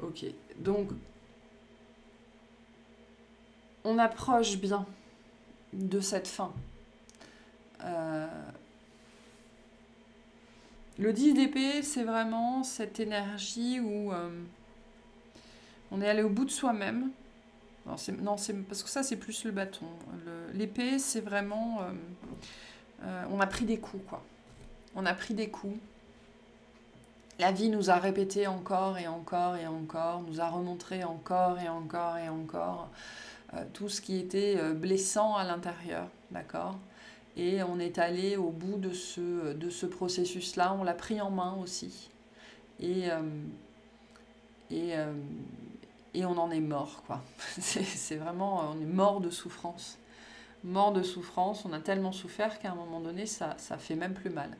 Ok. Donc, on approche bien de cette fin. Le 10 d'épée, c'est vraiment cette énergie où on est allé au bout de soi-même. Non, c'est parce que ça, c'est plus le bâton. L'épée, c'est vraiment... on a pris des coups, quoi. On a pris des coups. La vie nous a répété encore et encore et encore, nous a remontré encore et encore et encore tout ce qui était blessant à l'intérieur, d'accord? Et on est allé au bout de ce processus-là, on l'a pris en main aussi. Et, et, euh, et on en est mort, quoi. C'est vraiment, on est mort de souffrance. Mort de souffrance, on a tellement souffert qu'à un moment donné, ça fait même plus mal.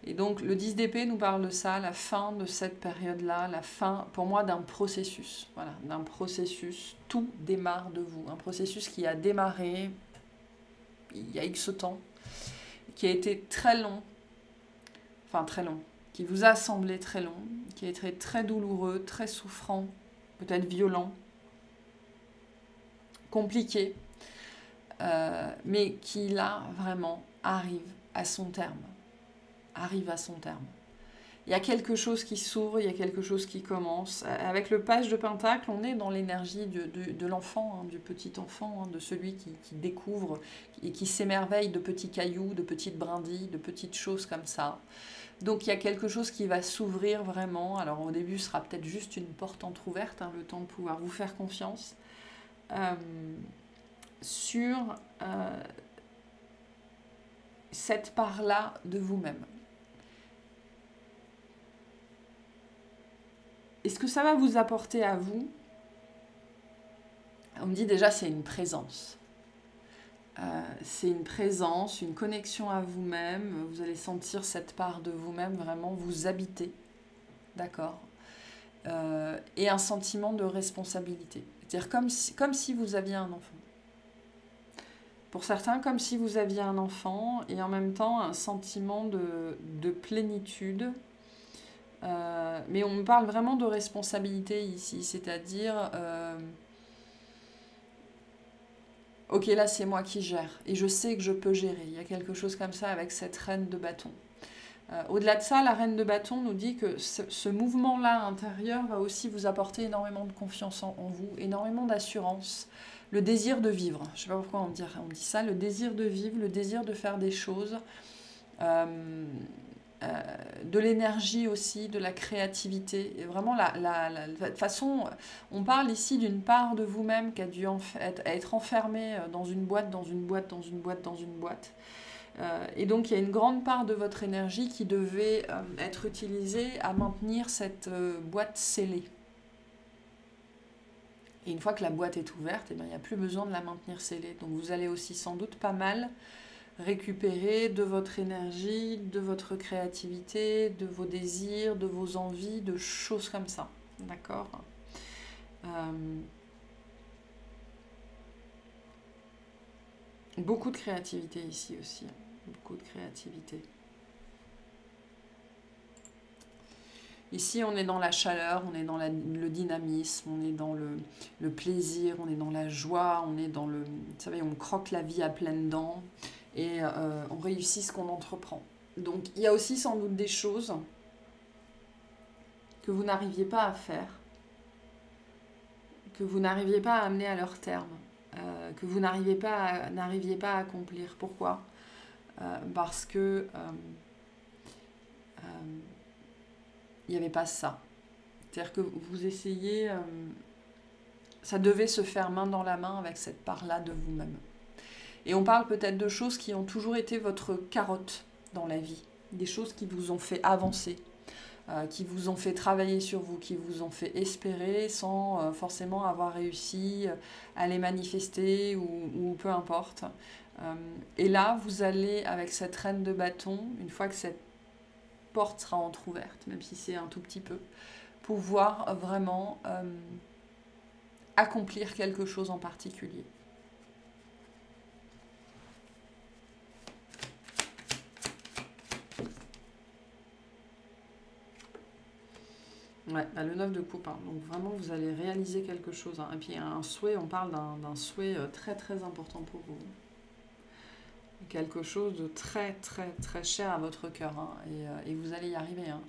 Et donc le 10 d'épée nous parle de ça, la fin de cette période-là, la fin pour moi d'un processus, voilà, d'un processus, tout démarre de vous, un processus qui a démarré il y a X temps, qui a été très long, qui vous a semblé très long, qui a été très douloureux, très souffrant, peut-être violent, compliqué, mais qui là vraiment arrive à son terme. Arrive à son terme. Il y a quelque chose qui s'ouvre, il y a quelque chose qui commence. Avec le page de Pentacle, on est dans l'énergie de l'enfant, hein, du petit enfant, hein, de celui qui découvre et qui s'émerveille de petits cailloux, de petites brindilles, de petites choses comme ça. Donc il y a quelque chose qui va s'ouvrir vraiment. Alors au début, ce sera peut-être juste une porte entrouverte, hein, le temps de pouvoir vous faire confiance, sur cette part-là de vous-même. Et ce que ça va vous apporter à vous, on me dit déjà c'est une présence. C'est une présence, une connexion à vous-même. Vous allez sentir cette part de vous-même vraiment vous habiter. D'accord, et un sentiment de responsabilité. C'est-à-dire comme si vous aviez un enfant. Pour certains, comme si vous aviez un enfant et en même temps un sentiment de plénitude. Mais on me parle vraiment de responsabilité ici, c'est-à-dire ok, là c'est moi qui gère et je sais que je peux gérer. Il y a quelque chose comme ça avec cette reine de bâton. Au-delà de ça, la reine de bâton nous dit que ce mouvement-là intérieur va aussi vous apporter énormément de confiance en vous, énormément d'assurance, le désir de vivre. Je ne sais pas pourquoi on dit ça, le désir de vivre, le désir de faire des choses. De l'énergie aussi, de la créativité. Et vraiment, de toute façon, on parle ici d'une part de vous-même qui a dû être enfermée dans une boîte, dans une boîte, dans une boîte, dans une boîte. Et donc, il y a une grande part de votre énergie qui devait être utilisée à maintenir cette boîte scellée. Et une fois que la boîte est ouverte, eh bien, il n'y a plus besoin de la maintenir scellée. Donc, vous allez aussi sans doute pas mal récupérer de votre énergie, de votre créativité, de vos désirs, de vos envies, de choses comme ça. D'accord ? Beaucoup de créativité ici aussi. Beaucoup de créativité. Ici, on est dans la chaleur, on est dans le dynamisme, on est dans le plaisir, on est dans la joie, on est dans le... Vous savez, on croque la vie à pleines dents. Et on réussit ce qu'on entreprend. Donc il y a aussi sans doute des choses que vous n'arriviez pas à faire, que vous n'arriviez pas à amener à leur terme, que vous n'arriviez pas à accomplir. Pourquoi ? Parce que il n'y avait pas ça. C'est-à-dire que vous essayez... ça devait se faire main dans la main avec cette part-là de vous-même. Et on parle peut-être de choses qui ont toujours été votre carotte dans la vie, des choses qui vous ont fait avancer, qui vous ont fait travailler sur vous, qui vous ont fait espérer sans forcément avoir réussi à les manifester ou peu importe. Et là, vous allez, avec cette reine de bâton, une fois que cette porte sera entrouverte, même si c'est un tout petit peu, pouvoir vraiment accomplir quelque chose en particulier. Ouais, bah le 9 de coupe, hein. Donc vraiment vous allez réaliser quelque chose, hein. Et puis un souhait, on parle d'un souhait très très important pour vous. Quelque chose de très très très cher à votre cœur, hein. Et vous allez y arriver, hein.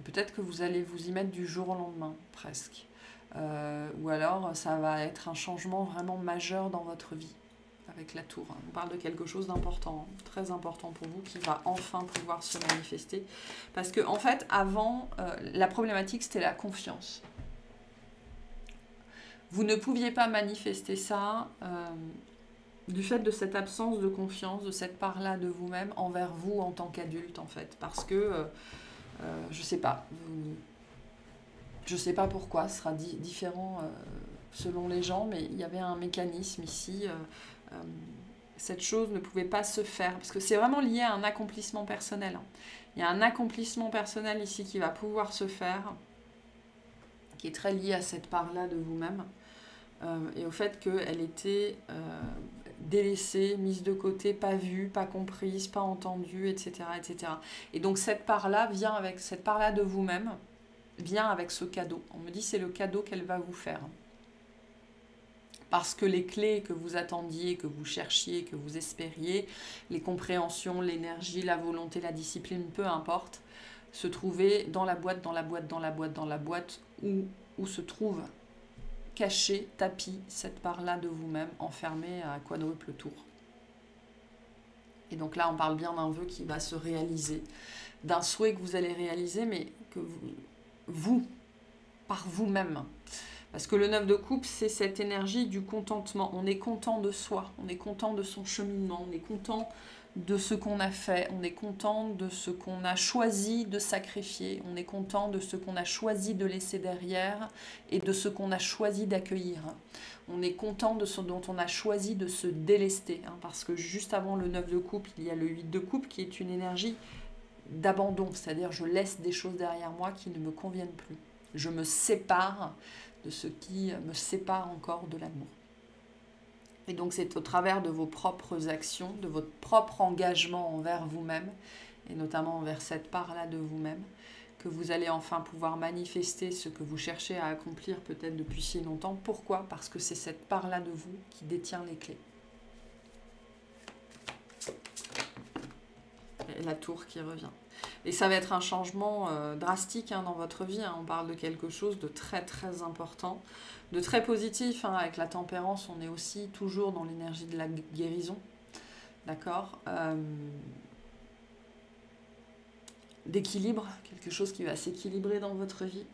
Peut-être que vous allez vous y mettre du jour au lendemain, presque. Ou alors ça va être un changement vraiment majeur dans votre vie. avec la tour. On parle de quelque chose d'important, très important pour vous, qui va enfin pouvoir se manifester. Parce que, en fait, avant, la problématique, c'était la confiance. Vous ne pouviez pas manifester ça du fait de cette absence de confiance, de cette part-là de vous-même envers vous en tant qu'adulte, en fait. Parce que, je sais pas, je sais pas pourquoi, ce sera différent selon les gens, mais il y avait un mécanisme ici. Cette chose ne pouvait pas se faire, parce que c'est vraiment lié à un accomplissement personnel. Il y a un accomplissement personnel ici qui va pouvoir se faire, qui est très lié à cette part-là de vous-même, et au fait qu'elle était délaissée, mise de côté, pas vue, pas comprise, pas entendue, etc., etc. Et donc cette part-là vient avec cette part-là de vous-même, vient avec ce cadeau. On me dit c'est le cadeau qu'elle va vous faire. Parce que les clés que vous attendiez, que vous cherchiez, que vous espériez, les compréhensions, l'énergie, la volonté, la discipline, peu importe, se trouvaient dans la boîte, dans la boîte, dans la boîte, dans la boîte, où se trouve caché, tapis, cette part-là de vous-même, enfermée à quadruple tour. Et donc là, on parle bien d'un vœu qui va se réaliser, d'un souhait que vous allez réaliser, mais que vous par vous-même. Parce que le 9 de coupe, c'est cette énergie du contentement. On est content de soi, on est content de son cheminement, on est content de ce qu'on a fait, on est content de ce qu'on a choisi de sacrifier, on est content de ce qu'on a choisi de laisser derrière et de ce qu'on a choisi d'accueillir. On est content de ce dont on a choisi de se délester. Parce que juste avant le 9 de coupe, il y a le 8 de coupe qui est une énergie d'abandon. C'est-à-dire je laisse des choses derrière moi qui ne me conviennent plus. Je me sépare de ce qui me sépare encore de l'amour. Et donc c'est au travers de vos propres actions, de votre propre engagement envers vous-même, et notamment envers cette part-là de vous-même, que vous allez enfin pouvoir manifester ce que vous cherchez à accomplir peut-être depuis si longtemps. Pourquoi? Parce que c'est cette part-là de vous qui détient les clés. Et la tour qui revient. Et ça va être un changement drastique dans votre vie. On parle de quelque chose de très très important, de très positif. Avec la tempérance, on est aussi toujours dans l'énergie de la guérison. D'accord, d'équilibre, quelque chose qui va s'équilibrer dans votre vie.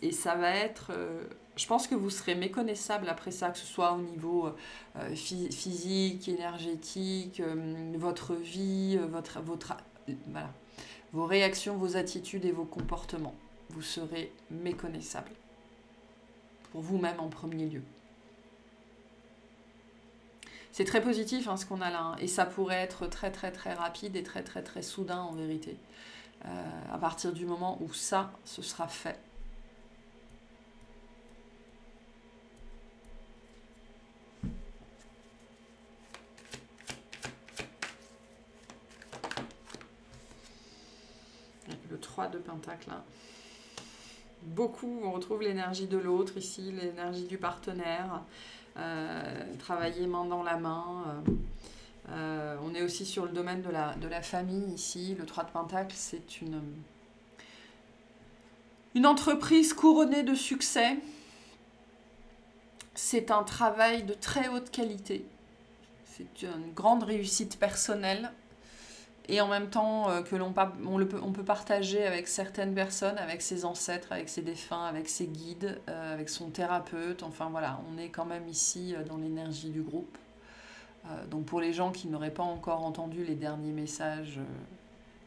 Et ça va être... je pense que vous serez méconnaissable après ça, que ce soit au niveau physique, énergétique, votre vie, voilà, vos réactions, vos attitudes et vos comportements. Vous serez méconnaissable. Pour vous-même en premier lieu. C'est très positif ce qu'on a là. Et ça pourrait être très très très rapide et très très très soudain en vérité. À partir du moment où ça, ce sera fait. Le 3 de Pentacle. Beaucoup, on retrouve l'énergie de l'autre ici, l'énergie du partenaire. Travailler main dans la main. On est aussi sur le domaine de la famille ici. Le 3 de Pentacle, c'est une entreprise couronnée de succès. C'est un travail de très haute qualité. C'est une grande réussite personnelle. Et en même temps on peut partager avec certaines personnes, avec ses ancêtres, avec ses défunts, avec ses guides, avec son thérapeute. Enfin voilà, on est quand même ici dans l'énergie du groupe. Donc pour les gens qui n'auraient pas encore entendu les derniers messages,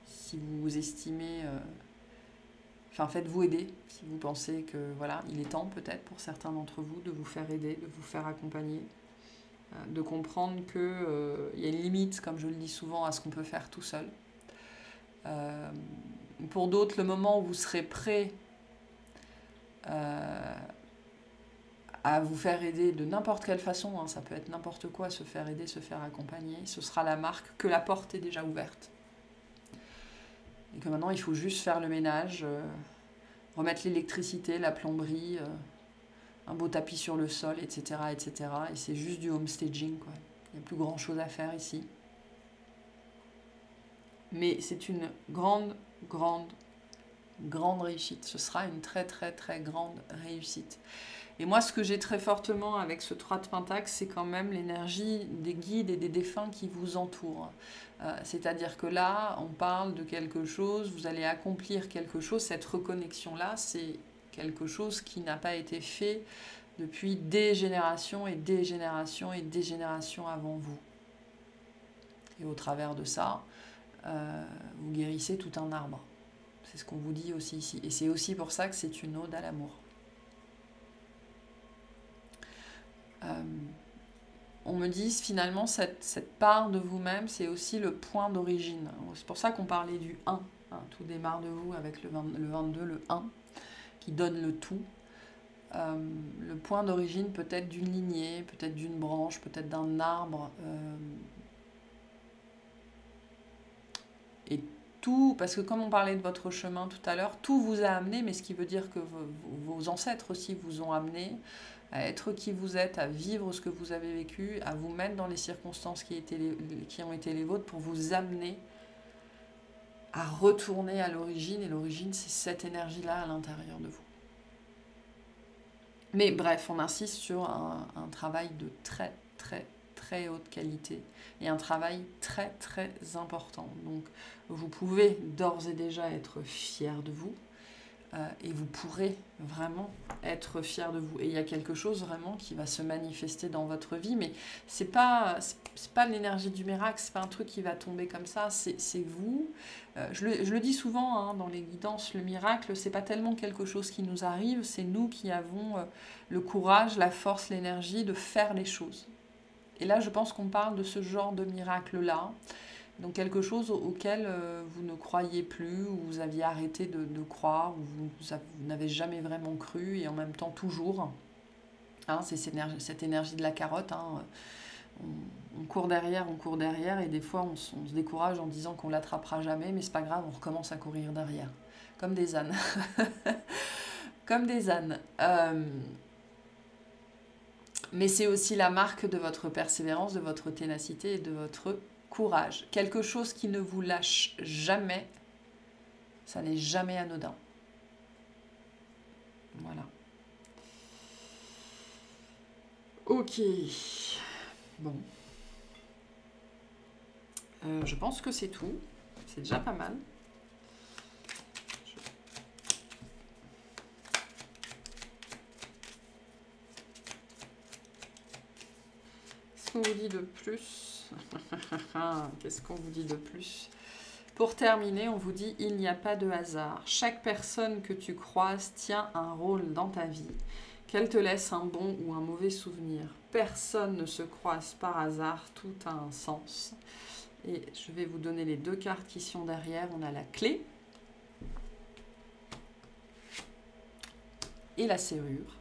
si vous estimez... faites-vous aider, si vous pensez que voilà, il est temps peut-être pour certains d'entre vous de vous faire aider, de vous faire accompagner. De comprendre qu'il y a une limite, comme je le dis souvent, à ce qu'on peut faire tout seul. Pour d'autres, le moment où vous serez prêt à vous faire aider de n'importe quelle façon, ça peut être n'importe quoi, se faire aider, se faire accompagner, ce sera la marque que la porte est déjà ouverte. Et que maintenant, il faut juste faire le ménage, remettre l'électricité, la plomberie... un beau tapis sur le sol, etc. etc. Et c'est juste du homestaging, quoi. Il n'y a plus grand chose à faire ici. Mais c'est une grande, grande grande réussite. Ce sera une très très très grande réussite. Et moi, ce que j'ai très fortement avec ce 3 de Pentacle, c'est quand même l'énergie des guides et des défunts qui vous entourent. C'est-à-dire que là, on parle de quelque chose, vous allez accomplir quelque chose, cette reconnexion-là, c'est quelque chose qui n'a pas été fait depuis des générations et des générations et des générations avant vous. Et au travers de ça, vous guérissez tout un arbre. C'est ce qu'on vous dit aussi ici. Et c'est aussi pour ça que c'est une ode à l'amour. On me dit finalement cette part de vous-même, c'est aussi le point d'origine. C'est pour ça qu'on parlait du 1. Hein, tout démarre de vous avec le 22, le 1, qui donne le tout. Le point d'origine peut-être d'une lignée, peut-être d'une branche, peut-être d'un arbre. Et tout, parce que comme on parlait de votre chemin tout à l'heure, tout vous a amené, mais ce qui veut dire que vos ancêtres aussi vous ont amené à être qui vous êtes, à vivre ce que vous avez vécu, à vous mettre dans les circonstances qui ont été les vôtres pour vous amener à retourner à l'origine. Et l'origine, c'est cette énergie-là à l'intérieur de vous. Mais bref, on insiste sur un travail de très, très, très haute qualité et un travail très, très important. Donc, vous pouvez d'ores et déjà être fier de vous. Et vous pourrez vraiment être fier de vous. Et il y a quelque chose vraiment qui va se manifester dans votre vie, mais c'est pas l'énergie du miracle, c'est pas un truc qui va tomber comme ça, c'est vous. Je le dis souvent hein, dans les guidances, le miracle, c'est pas tellement quelque chose qui nous arrive, c'est nous qui avons le courage, la force, l'énergie de faire les choses. Et là, je pense qu'on parle de ce genre de miracle-là. Donc quelque chose auquel vous ne croyez plus, ou vous aviez arrêté de croire, ou vous n'avez jamais vraiment cru, et en même temps toujours. Hein, c'est cette énergie de la carotte. Hein, on court derrière, et des fois on se décourage en disant qu'on l'attrapera jamais, mais c'est pas grave, on recommence à courir derrière. Comme des ânes. Comme des ânes. Mais c'est aussi la marque de votre persévérance, de votre ténacité et de votre courage. Quelque chose qui ne vous lâche jamais, ça n'est jamais anodin. Voilà. Ok. Bon. Je pense que c'est tout. C'est déjà pas mal. Qu'est-ce qu'on vous dit de plus? Qu'est-ce qu'on vous dit de plus? Pour terminer, on vous dit, il n'y a pas de hasard. Chaque personne que tu croises tient un rôle dans ta vie, qu'elle te laisse un bon ou un mauvais souvenir. Personne ne se croise par hasard, tout a un sens. Et je vais vous donner les deux cartes qui sont derrière. On a la clé et la serrure.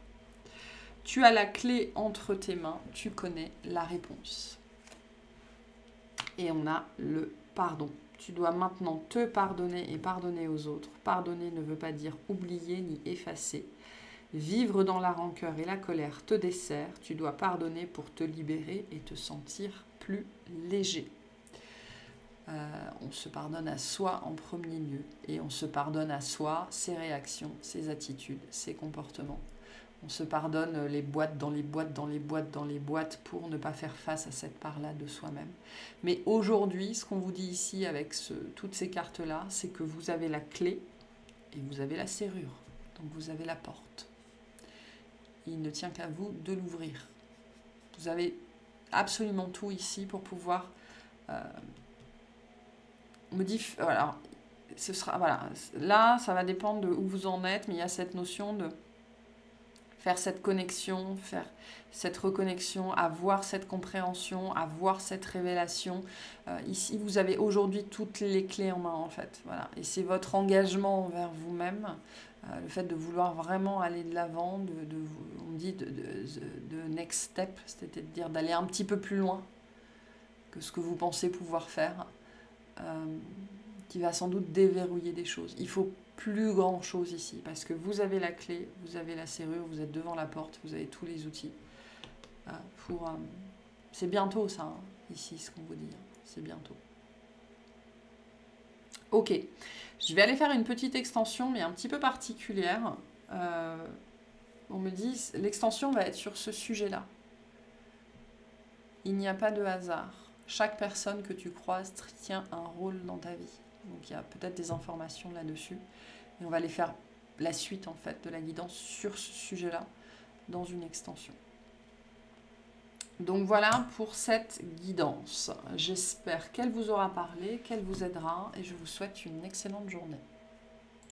Tu as la clé entre tes mains, tu connais la réponse. Et on a le pardon. Tu dois maintenant te pardonner et pardonner aux autres. Pardonner ne veut pas dire oublier ni effacer. Vivre dans la rancœur et la colère te dessert. Tu dois pardonner pour te libérer et te sentir plus léger. On se pardonne à soi en premier lieu. Et on se pardonne à soi ses réactions, ses attitudes, ses comportements. On se pardonne les boîtes dans les boîtes, dans les boîtes, dans les boîtes pour ne pas faire face à cette part-là de soi-même. Mais aujourd'hui, ce qu'on vous dit ici avec toutes ces cartes-là, c'est que vous avez la clé et vous avez la serrure. Donc vous avez la porte. Il ne tient qu'à vous de l'ouvrir. Vous avez absolument tout ici pour pouvoir... voilà, ce sera, voilà. Là, ça va dépendre de où vous en êtes, mais il y a cette notion de... faire cette connexion, faire cette reconnexion, avoir cette compréhension, avoir cette révélation. Ici, vous avez aujourd'hui toutes les clés en main, en fait. Voilà. Et c'est votre engagement envers vous-même, le fait de vouloir vraiment aller de l'avant, on dit de next step, c'est-à-dire d'aller un petit peu plus loin que ce que vous pensez pouvoir faire, qui va sans doute déverrouiller des choses. Il faut plus grand chose ici, parce que vous avez la clé, vous avez la serrure, vous êtes devant la porte, vous avez tous les outils pour... c'est bientôt ça, hein, ici, ce qu'on vous dit, hein, c'est bientôt. Ok, je vais aller faire une petite extension, mais un petit peu particulière. On me dit, l'extension va être sur ce sujet-là. Il n'y a pas de hasard. Chaque personne que tu croises tient un rôle dans ta vie. Donc il y a peut-être des informations là-dessus. Et on va aller faire la suite en fait de la guidance sur ce sujet-là dans une extension. Donc voilà pour cette guidance. J'espère qu'elle vous aura parlé, qu'elle vous aidera et je vous souhaite une excellente journée.